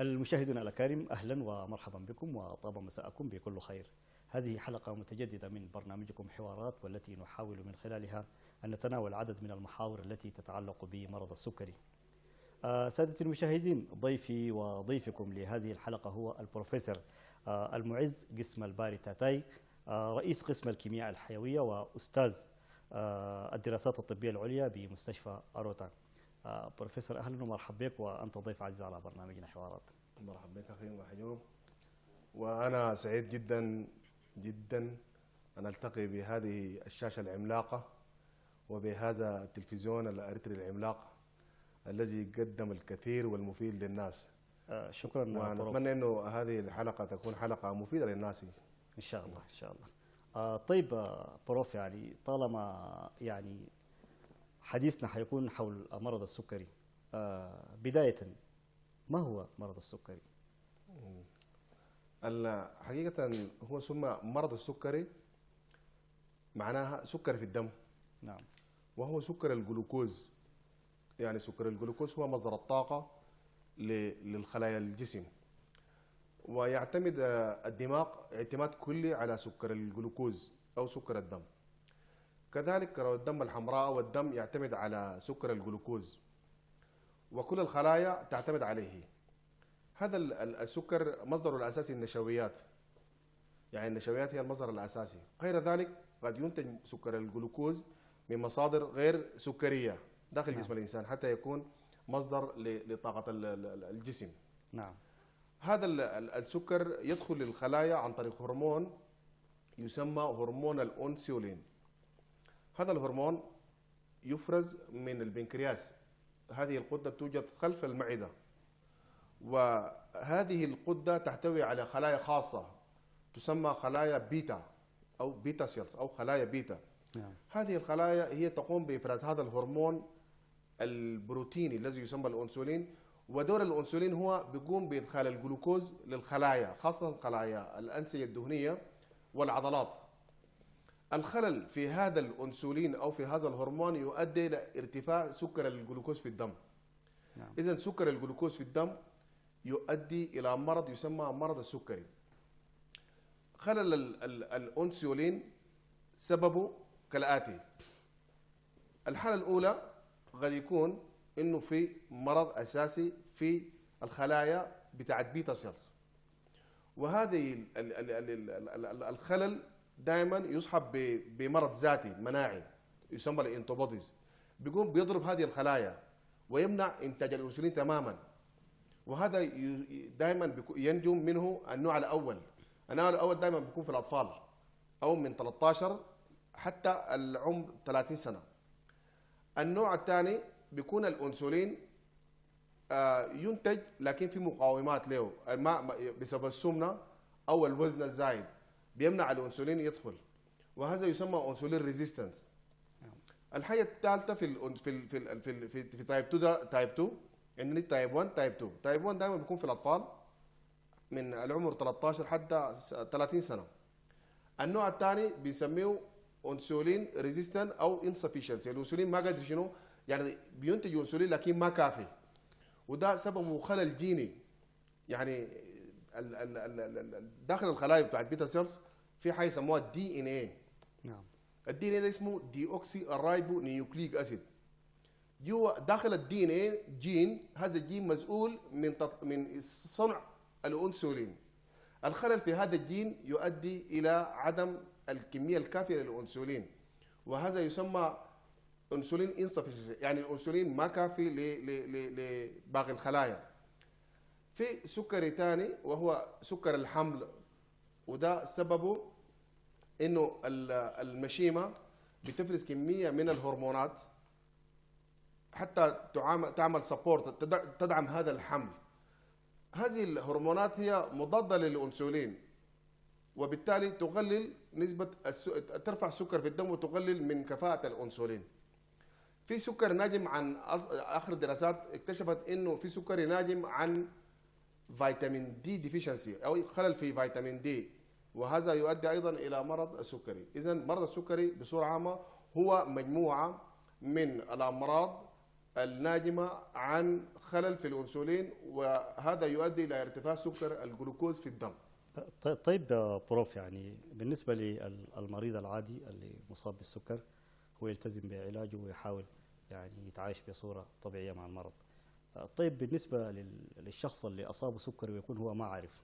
المشاهدون الأكارم، أهلا ومرحبا بكم وطاب مساءكم بكل خير. هذه حلقة متجددة من برنامجكم حوارات، والتي نحاول من خلالها أن نتناول عدد من المحاور التي تتعلق بمرض السكري. سادتي المشاهدين، ضيفي وضيفكم لهذه الحلقة هو البروفيسور المعز قسم الباري تاتاي، رئيس قسم الكيمياء الحيوية وأستاذ الدراسات الطبية العليا بمستشفى أروتا. بروفيسور، أهلا ومرحبا بك، وأنت ضيف عزيز على برنامجنا حوارات. مرحبا بك أخي محجوب، وأنا سعيد جدا جدا أن ألتقي بهذه الشاشة العملاقة وبهذا التلفزيون الأريتري العملاق الذي قدم الكثير والمفيد للناس. شكرا. ونتمنى أنه هذه الحلقة تكون حلقة مفيدة للناس إن شاء الله إن شاء الله. طيب بروف، طالما حديثنا حيكون حول مرض السكري، بداية ما هو مرض السكري؟ حقيقة هو سمى مرض السكري معناها سكر في الدم. نعم. وهو سكر الجلوكوز، يعني سكر الجلوكوز هو مصدر الطاقة للخلايا الجسم، ويعتمد الدماغ اعتماد كلي على سكر الجلوكوز أو سكر الدم. كذلك كرة الدم الحمراء والدم يعتمد على سكر الجلوكوز، وكل الخلايا تعتمد عليه. هذا السكر مصدره الأساسي النشويات، يعني النشويات هي المصدر الأساسي. غير ذلك قد ينتج سكر الجلوكوز من مصادر غير سكرية داخل جسم الإنسان حتى يكون مصدر لطاقة الجسم. نعم. هذا السكر يدخل للخلايا عن طريق هرمون يسمى هرمون الأنسولين. هذا الهرمون يفرز من البنكرياس، هذه الغدة توجد خلف المعدة، وهذه الغدة تحتوي على خلايا خاصة تسمى خلايا بيتا أو بيتا سيلز أو خلايا بيتا. نعم. هذه الخلايا هي تقوم بإفراز هذا الهرمون البروتيني الذي يسمى الأنسولين، ودور الأنسولين هو بيقوم بإدخال الجلوكوز للخلايا، خاصة خلايا الأنسجة الدهنية والعضلات. الخلل في هذا الأنسولين أو في هذا الهرمون يؤدي إلى ارتفاع سكر الجلوكوز في الدم. نعم. إذن سكر الجلوكوز في الدم يؤدي إلى مرض يسمى مرض السكري. خلل الأنسولين سببه كالآتي: الحالة الأولى قد يكون إنه في مرض أساسي في الخلايا بتاعت بيتا سيلز، وهذه الخلل دائما يصحب بمرض ذاتي مناعي يسمى الانتوبوديز، بيقوم بيضرب هذه الخلايا ويمنع إنتاج الأنسولين تماما. وهذا دائما ينجم منه النوع الأول. النوع الأول دائما بيكون في الأطفال أو من 13 حتى العمر 30 سنة. النوع الثاني بيكون الأنسولين ينتج لكن في مقاومات له بسبب السمنة أو الوزن الزايد، بيمنع الأنسولين يدخل، وهذا يسمى أنسولين ريزيستنس. الحاجة الثالثة في تايب 2 تايب 2 عندنا تايب 1 تايب 2. تايب 1 دائما بيكون في الأطفال من العمر 13 حتى 30 سنة. النوع الثاني بيسميه انسولين ريزيستنت او انسفيشنسي، الانسولين ما قادر شنو، يعني بينتج انسولين لكن ما كافي، وده سببه خلل جيني. يعني داخل الخلايا بتاعت بيتا سيلز في حاجه يسموها الدي ان اي. نعم. الدي ان اي اسمه دي اوكسي الرايبو نيوكليك اسيد. جوا داخل الدي ان اي جين، هذا الجين مسؤول من صنع الانسولين. الخلل في هذا الجين يؤدي الى عدم الكميه الكافيه للانسولين، وهذا يسمى انسولين انسفشنسي، يعني الانسولين ما كافي لباقي الخلايا. في سكري ثاني وهو سكر الحمل، وده سببه انه المشيمه بتفرز كميه من الهرمونات حتى تعمل سبورت، تدعم هذا الحمل. هذه الهرمونات هي مضاده للانسولين، وبالتالي تقلل نسبة ترفع السكر في الدم وتقلل من كفاءة الأنسولين. في سكر ناجم عن آخر الدراسات اكتشفت إنه في سكر ناجم عن فيتامين دي ديفيشنسي أو خلل في فيتامين دي، وهذا يؤدي أيضا إلى مرض السكري. إذن مرض السكري بصورة عامة هو مجموعة من الأمراض الناجمة عن خلل في الأنسولين، وهذا يؤدي إلى ارتفاع سكر الجلوكوز في الدم. طيب بروف، يعني بالنسبة للمريض العادي اللي مصاب بالسكر، هو يلتزم بعلاجه ويحاول يعني يتعايش بصورة طبيعية مع المرض. طيب بالنسبة للشخص اللي أصابه سكر ويكون هو ما عارف،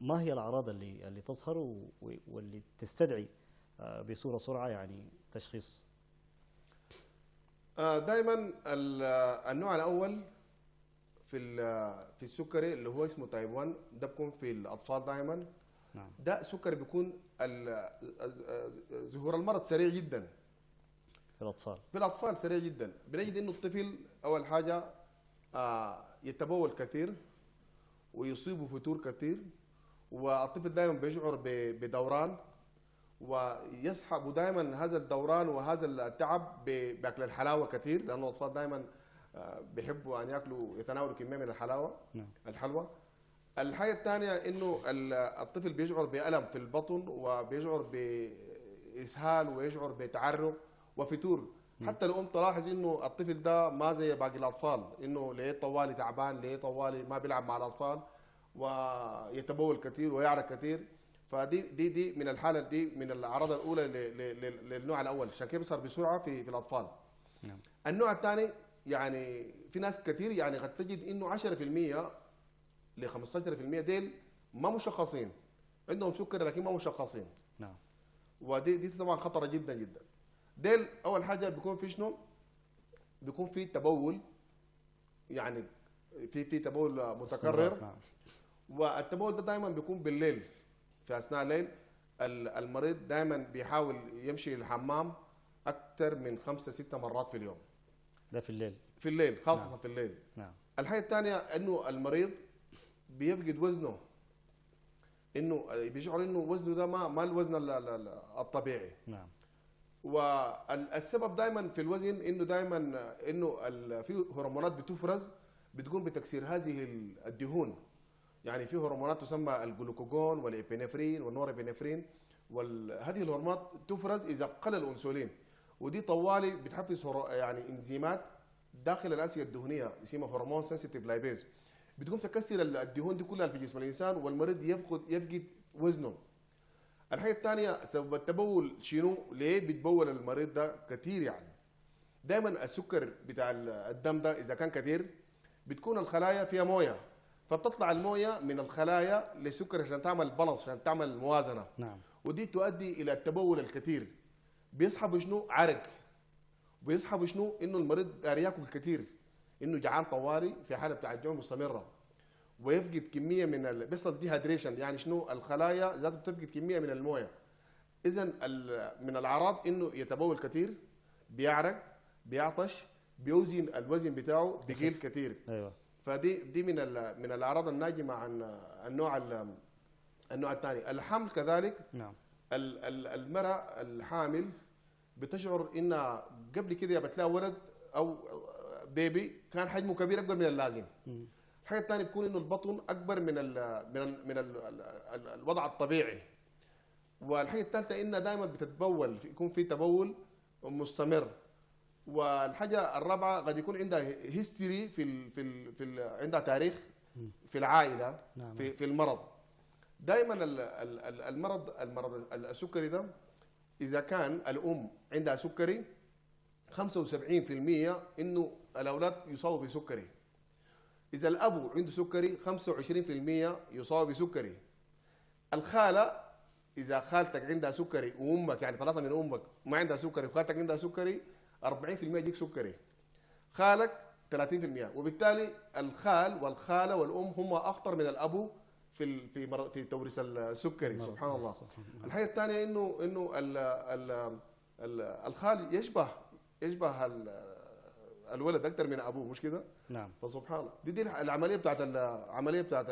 ما هي الأعراض اللي تظهر واللي تستدعي بصورة سرعة يعني تشخيص؟ دائما النوع الأول في السكري اللي هو اسمه تايب 1 ده بيكون في الأطفال دائما. نعم. ده سكري بيكون ظهور المرض سريع جدا في الأطفال سريع جدا. بنجد إنه الطفل أول حاجة يتبول كثير ويصيبه فتور كثير، والطفل دائما بيشعر بدوران، ويسحب دائما هذا الدوران وهذا التعب باكل الحلاوه كثير، لانه الاطفال دائما بيحبوا ان ياكلوا يتناولوا كميه من الحلوى. الحاجه الثانيه انه الطفل بيشعر بالم في البطن، وبيشعر باسهال، ويشعر بتعرق وفتور. حتى الام تلاحظ انه الطفل ده ما زي باقي الاطفال، انه ليه طوالي تعبان، ليه طوالي ما بيلعب مع الاطفال، ويتبول كثير ويعرق كثير. فدي من الحاله دي من الاعراض الاولى للنوع الاول، عشان كده بيظهر بسرعه في الاطفال. نعم. النوع الثاني يعني في ناس كثير يعني قد تجد انه 10% ل 15% ديل ما مشخصين، عندهم سكر لكن ما مشخصين. نعم. ودي طبعا خطره جدا جدا. ديل اول حاجه بيكون في شنو؟ بيكون في تبول، يعني في تبول متكرر. نعم. والتبول ده دائما بيكون بالليل، في اثناء الليل. المريض دائما بيحاول يمشي الحمام اكثر من 5-6 مرات في اليوم. ده في الليل خاصه نعم. في الليل. نعم. الحاجه الثانيه انه المريض بيفقد وزنه، انه بيشعر انه وزنه ده ما الوزن الطبيعي. نعم. والسبب دائما في الوزن انه دائما انه في هرمونات بتفرز بتقوم بتكسير هذه الدهون. يعني في هرمونات تسمى الجلوكوجون والابينفرين والنورابينفرين، وهذه الهرمونات تفرز اذا قل الانسولين، ودي طوالي بتحفز يعني انزيمات داخل الانسجه الدهنيه اسمها هرمون سنسيتيف لايبيز، بتقوم تكسر الدهون دي كلها في جسم الانسان، والمريض يفقد وزنه. الحاجه الثانيه سبب التبول شنو؟ ليه بيتبول المريض ده كثير؟ يعني دائما السكر بتاع الدم ده اذا كان كثير بتكون الخلايا فيها مويه، فبتطلع المويه من الخلايا للسكر عشان تعمل بالانس، عشان تعمل موازنه. نعم. ودي تؤدي الى التبول الكثير، بيسحبوا شنو؟ عرق. بيسحبوا شنو؟ انه المريض داري ياكل كثير، انه جعان طوالي في حاله بتاع جوع مستمره، ويفقد كميه من بيحصل ديهايدريشن. يعني شنو؟ الخلايا ذاتها بتفقد كميه من المويه. اذا من الاعراض انه يتبول كثير، بيعرق، بيعطش، بيوزن الوزن بتاعه بيقل كثير. ايوه. فدي من الاعراض الناجمه عن النوع الثاني. الحمل كذلك. نعم. المراه الحامل بتشعر انها قبل كده بتلاقي ولد او بيبي كان حجمه كبير اكبر من اللازم. الحاجه الثانيه بتكون انه البطن اكبر من الوضع الطبيعي. والحاجه الثالثه انها دائما بتتبول، يكون في تبول مستمر. والحاجه الرابعه قد يكون عندها هيستوري عندها تاريخ في العائله. نعم. في المرض. دائما المرض السكري ده اذا كان الام عندها سكري 75% انه الاولاد يصابوا بسكري. اذا الاب عنده سكري 25% يصاب بسكري. الخاله، اذا خالتك عندها سكري وامك يعني ثلاثه من امك ما عندها سكري وخالتك عندها سكري 40% يجيك سكري. خالك 30%. وبالتالي الخال والخاله والام هم اخطر من الابو في توريث السكري. سبحان الله. الحاجه الثانيه انه الخال يشبه الولد اكثر من ابوه، مش كده؟ نعم. فسبحان الله. دي العمليه بتاعت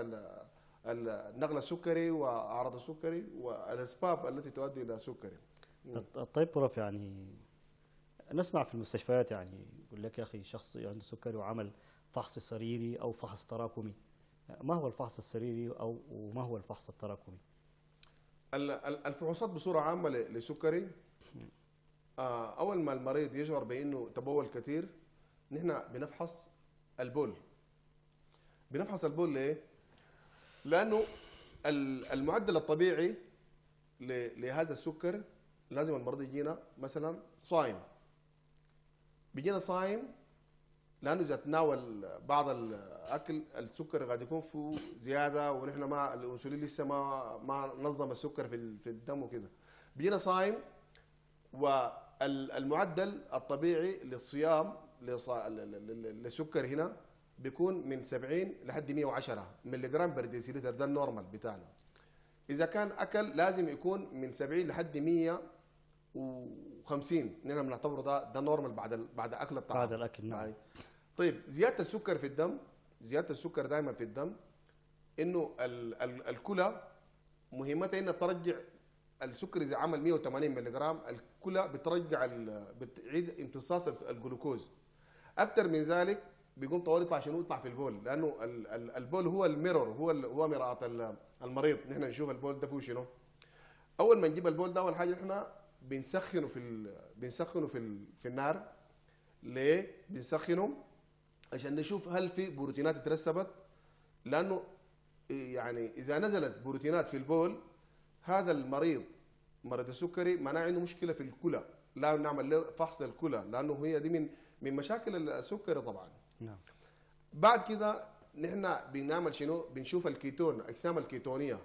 النقل السكري واعراض السكري والاسباب التي تؤدي الى السكري. طيب بروف، يعني نسمع في المستشفيات يعني يقول لك يا اخي شخص عنده سكري وعمل فحص سريري او فحص تراكمي. ما هو الفحص السريري وما هو الفحص التراكمي؟ الفحوصات بصوره عامه للسكري، اول ما المريض يشعر بانه تبول كثير نحن بنفحص البول. بنفحص البول ليه؟ لانه المعدل الطبيعي لهذا السكر لازم المريض يجينا مثلا صايم. بيجينا صايم لانه اذا تناول بعض الاكل السكر قاعد يكون فيه زياده، ونحن ما الانسولين لسه ما نظم السكر في الدم وكده. بيجينا صايم، والمعدل الطبيعي للصيام للسكر هنا بيكون من 70 لحد 110 ملي جرام بر ديسيلتر، ده النورمال بتاعنا. اذا كان اكل لازم يكون من 70 لحد 150، نحن بنعتبره ده نورمال بعد اكل الطعام، بعد الاكل. نعم. طيب زياده السكر في الدم، زياده السكر دائما في الدم انه الكلى مهمتها انها ترجع السكر. اذا عمل 180 ملي جرام الكلى بتعيد امتصاص الجلوكوز. اكثر من ذلك بيقوم طوال يطلع في البول، لانه البول هو الميرور، هو مرآة المريض. نحن نشوف البول ده فيه شنو. اول ما نجيب البول ده اول حاجه احنا بنسخنه في النار. ليه بنسخنه؟ عشان نشوف هل في بروتينات اترسبت، لانه يعني اذا نزلت بروتينات في البول هذا مريض السكري معناه عنده مشكله في الكلى، لا نعمل له فحص الكلى، لانه هي دي من مشاكل السكري طبعا. نعم. بعد كده نحن بنعمل شنو؟ بنشوف الكيتون، اجسام الكيتونيه،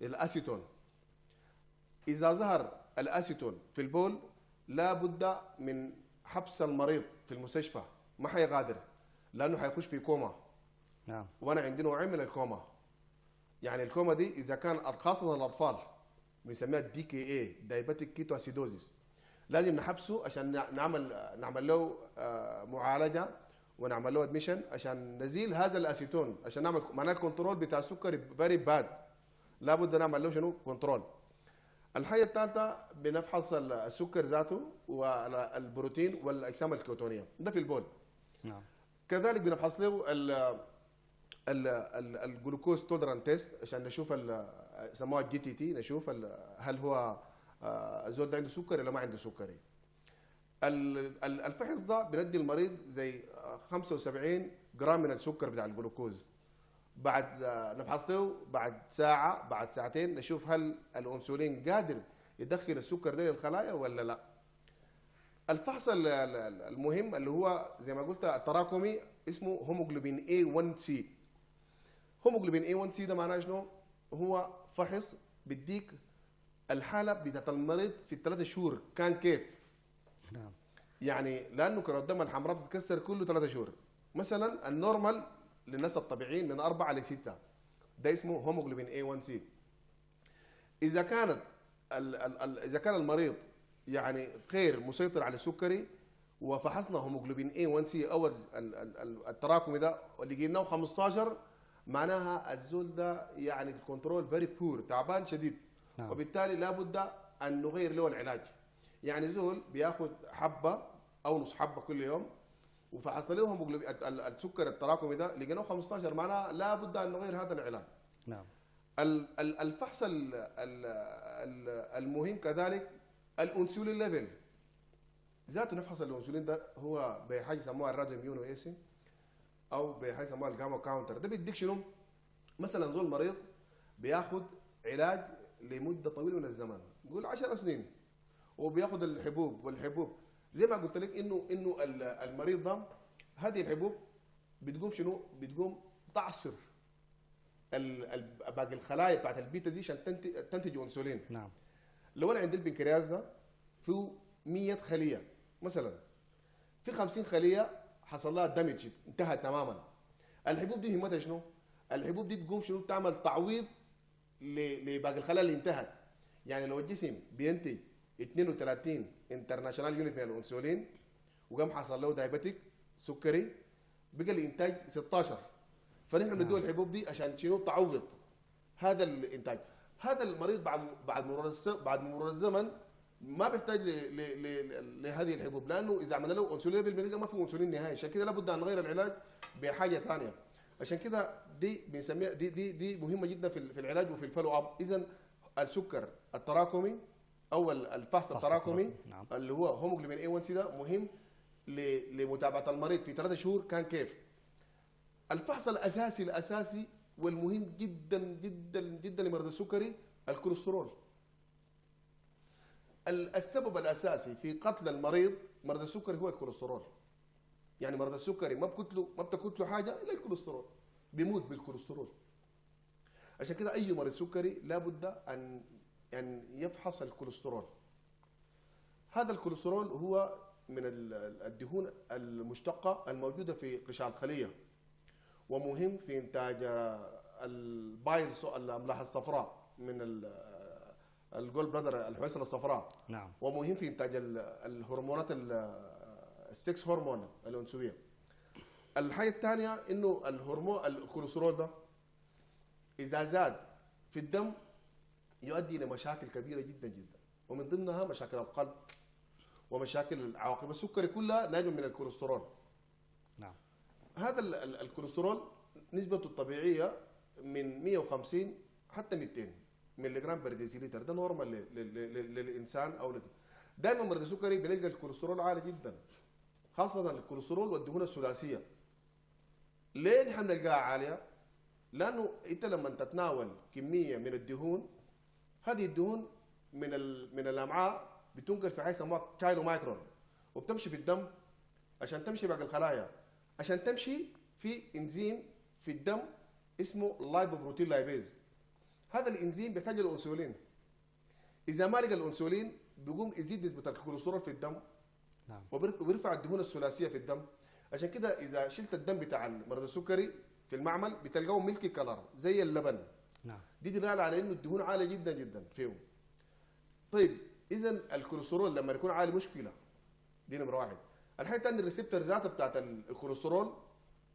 الاسيتون. اذا ظهر الاسيتون في البول لا بد من حبس المريض في المستشفى، ما حيغادر لانه حيخش في كوما. نعم. وانا عندي نوعين من الكوما. يعني الكوما دي اذا كان خاصه الاطفال بنسميها دي كي اي، دايباتيك كيتو اسيدوزيس، لازم نحبسه عشان نعمل له معالجه ونعمل له ادميشن عشان نزيل هذا الاسيتون، عشان نعمل معناه كنترول بتاع السكر فيري باد. لابد نعمل له شنو؟ كنترول. الحاجه الثالثه بنفحص السكر ذاته والبروتين والاجسام الكيتونيه، ده في البول. نعم. كذلك بنفحص له الجلوكوز تولرانت تيست عشان نشوف سموها جي تي تي، نشوف هل هو الزول ده عنده سكري ولا ما عنده سكري. الفحص ده بندي المريض زي 75 جرام من السكر بتاع الجلوكوز. بعد نفحص له بعد ساعه بعد ساعتين نشوف هل الانسولين قادر يدخل السكر ده للخلايا ولا لا. الفحص المهم اللي هو زي ما قلت التراكمي اسمه هيموجلوبين A1C. هيموجلوبين A1C ده معناه شنو؟ هو فحص بيديك الحاله بتاعت المريض في الثلاث شهور كان كيف. نعم. يعني لانه كرة الدم الحمراء بتتكسر كله 3 شهور. مثلا النورمال للناس الطبيعيين من 4 ل 6، ده اسمه هيموجلوبين A1C. اذا كان المريض يعني غير مسيطر على السكري وفحصنا هيموجلوبين A1C او التراكمي ده لقيناه 15، معناها الزول ده يعني الكنترول فيري بور، تعبان شديد. نعم. وبالتالي لابد ان نغير له العلاج. يعني زول بياخذ حبه او نص حبه كل يوم، وفحصنا له هيموجلوبين السكر التراكمي ده لقيناه 15، معناها لابد ان نغير هذا العلاج. نعم. الفحص المهم كذلك الانسولين ليفل ذاته. نفحص الانسولين ده هو بحاجه يسموها الراديو اميونو ايسي او بحاجه يسموها الجاما كاونتر. ده بيديك شنو؟ مثلا زول مريض بياخذ علاج لمده طويله من الزمن، نقول 10 سنين، وبياخذ والحبوب زي ما قلت لك انه المريض ده هذه الحبوب بتقوم شنو؟ بتقوم تعصر باقي الخلايا بتاعت البيتا دي عشان تنتج انسولين. نعم. لو انا عندي البنكرياس ده فيه 100 خليه مثلا، في 50 خليه حصل لها دمج انتهت تماما. الحبوب دي مهمتها شنو؟ الحبوب دي تقوم شنو؟ تعمل تعويض لباقي الخلايا اللي انتهت. يعني لو الجسم بينتج 32 انترناشونال يونت من الانسولين وقام حصل له دايبتيك سكري، بقى الانتاج 16، فنحن بندوه الحبوب دي عشان شنو؟ تعوض هذا الانتاج. هذا المريض بعد مرور الزمن ما بيحتاج لهذه الحبوب، لانه اذا عملنا له انسولين بالمليجرام ما في انسولين نهائي. عشان كده لابد ان نغير العلاج بحاجه ثانيه. عشان كده دي بنسميها دي مهمه جدا في العلاج وفي الفولو اب. اذا السكر التراكمي او الفحص التراكمي نعم. اللي هو هيموجلوبين A1C ده مهم لمتابعه المريض في 3 شهور كان كيف؟ الفحص الاساسي والمهم جدا جدا جدا لمرضى السكري الكوليسترول. السبب الاساسي في قتل المريض مرضى السكري هو الكوليسترول. يعني مرضى السكري ما بتاكل له حاجه الا الكوليسترول، بيموت بالكوليسترول. عشان كده اي مريض سكري لابد ان يفحص الكوليسترول. هذا الكوليسترول هو من الدهون المشتقه الموجوده في قشع الخليه، ومهم في انتاج البايل الاملاح الصفراء من الجول بلادر الحويصله الصفراء. نعم. ومهم في انتاج الهرمونات السكس هرمون الانثويه. الحاجه الثانيه انه الهرمون الكوليسترول ده اذا زاد في الدم يؤدي الى مشاكل كبيره جدا جدا، ومن ضمنها مشاكل القلب ومشاكل عواقب السكري كلها ناجم من الكوليسترول. نعم. هذا الكوليسترول نسبته الطبيعيه من 150 حتى 200 ملي جرام بر ديسيلتر، ده نورمال للانسان او دائما مرضى السكري بنلقى الكوليسترول عالي جدا، خاصه الكوليسترول والدهون الثلاثيه. ليه نحن بنلقاها عاليه؟ لانه انت لما تتناول كميه من الدهون، هذه الدهون من الامعاء بتنقل في حاجه يسموها كايلو مايكرون، وبتمشي في الدم عشان تمشي باقي الخلايا. عشان تمشي في انزيم في الدم اسمه لايبوبروتين لايبيز. هذا الانزيم بيحتاج الانسولين. اذا ما لقى الانسولين بيقوم يزيد نسبه الكوليسترول في الدم. نعم. وبيرفع الدهون الثلاثيه في الدم. عشان كده اذا شلت الدم بتاع مرضى السكري في المعمل بتلقاه ميلكي كلر زي اللبن. نعم. دي دلاله على انه الدهون عاليه جدا جدا فيهم. طيب اذا الكوليسترول لما يكون عالي مشكله، دي نمره واحد. الحاجه الثانيه الريسبتور ذاتها بتاعت الكوليسترول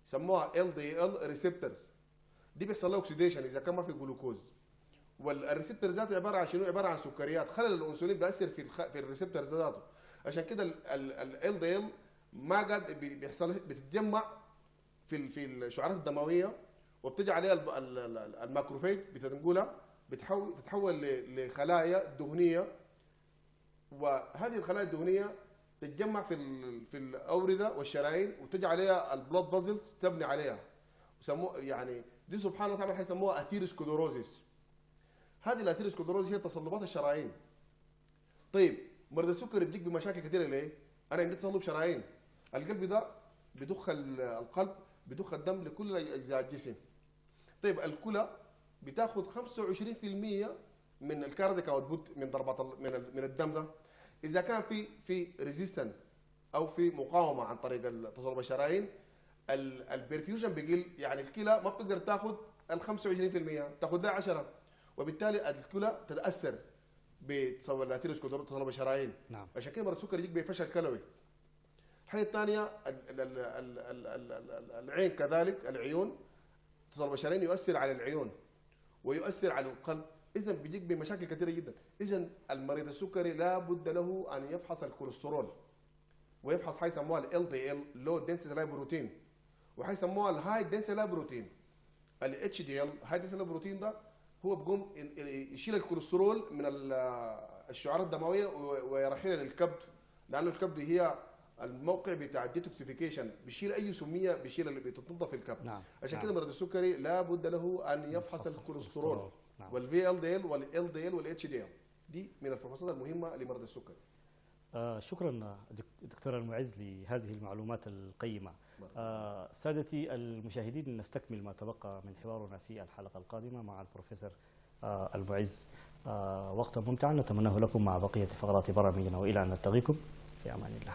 يسموها LDL ريسبتورز، دي بيحصل لها اوكسيديشن اذا كان ما في جلوكوز. والريسبتور ذاته عباره عن شنو؟ عباره عن سكريات. خلل الانسولين بياثر في الريسبتور ذاته. عشان كده ال LDL ما قاعد بيحصل بتتجمع في الشعيرات الدمويه، وبتجي عليها الماكروفيج بتنقلها تتحول لخلايا دهنيه، وهذه الخلايا الدهنيه تتجمع في الاورده والشرايين، وتجي عليها البلود فازلز تبني عليها، يعني دي سبحان الله تعالى حيسموها اثيروسكليروزيس. هذه الاثيروسكليروزيس هي تصلبات الشرايين. طيب مرضى السكري بيجيك بمشاكل كثيره ليه؟ انا عندي تصلب شرايين. القلب ده بيضخ القلب بيضخ الدم لكل اجزاء الجسم. طيب الكلى بتاخذ 25% من الكارديك اوتبوت من ضربات من الدم ده. اذا كان في ريزيستنت او في مقاومه عن طريق تصلب الشرايين، البرفيوجن بيقل، يعني الكلى ما بتقدر تاخذ ال 25%، تاخذ لها 10، وبالتالي الكلى تتاثر بتصلب الاثيروسكليروز تصلب الشرايين. نعم. عشان كده مرض السكر يجيك بفشل كلوي. الحاجه الثانيه العين كذلك، العيون تصلب الشرايين يؤثر على العيون ويؤثر على القلب. اذا بيجيك بمشاكل كثيره جدا. اذا المريض السكري لابد له ان يفحص الكوليسترول، ويفحص حاجه يسموها ال LDL لو دنسيتي لايبروتين، وحيسموها الهاي دنسيتي لايبروتين. ال HDL هاي دنسيتي لايبروتين ده هو بيقوم يشيل الكوليسترول من الشعيرات الدمويه ويرحلها للكبد، لانه الكبد هي الموقع بتاع الديتوكسيفيكيشن، بيشيل اي سميه، بيشيل اللي بتنظف في الكبد. نعم. عشان كده مريض السكري لابد له ان يفحص الكوليسترول. نعم. والفي LDL والLDL والHDL دي من الفحوصات المهمه لمرضى السكري. شكرا دكتور المعز لهذه المعلومات القيمه. سادتي المشاهدين، نستكمل ما تبقى من حوارنا في الحلقه القادمه مع البروفيسور المعز. وقتا ممتعا نتمناه لكم مع بقيه فقرات برامجنا، والى ان نلتقيكم في امان الله.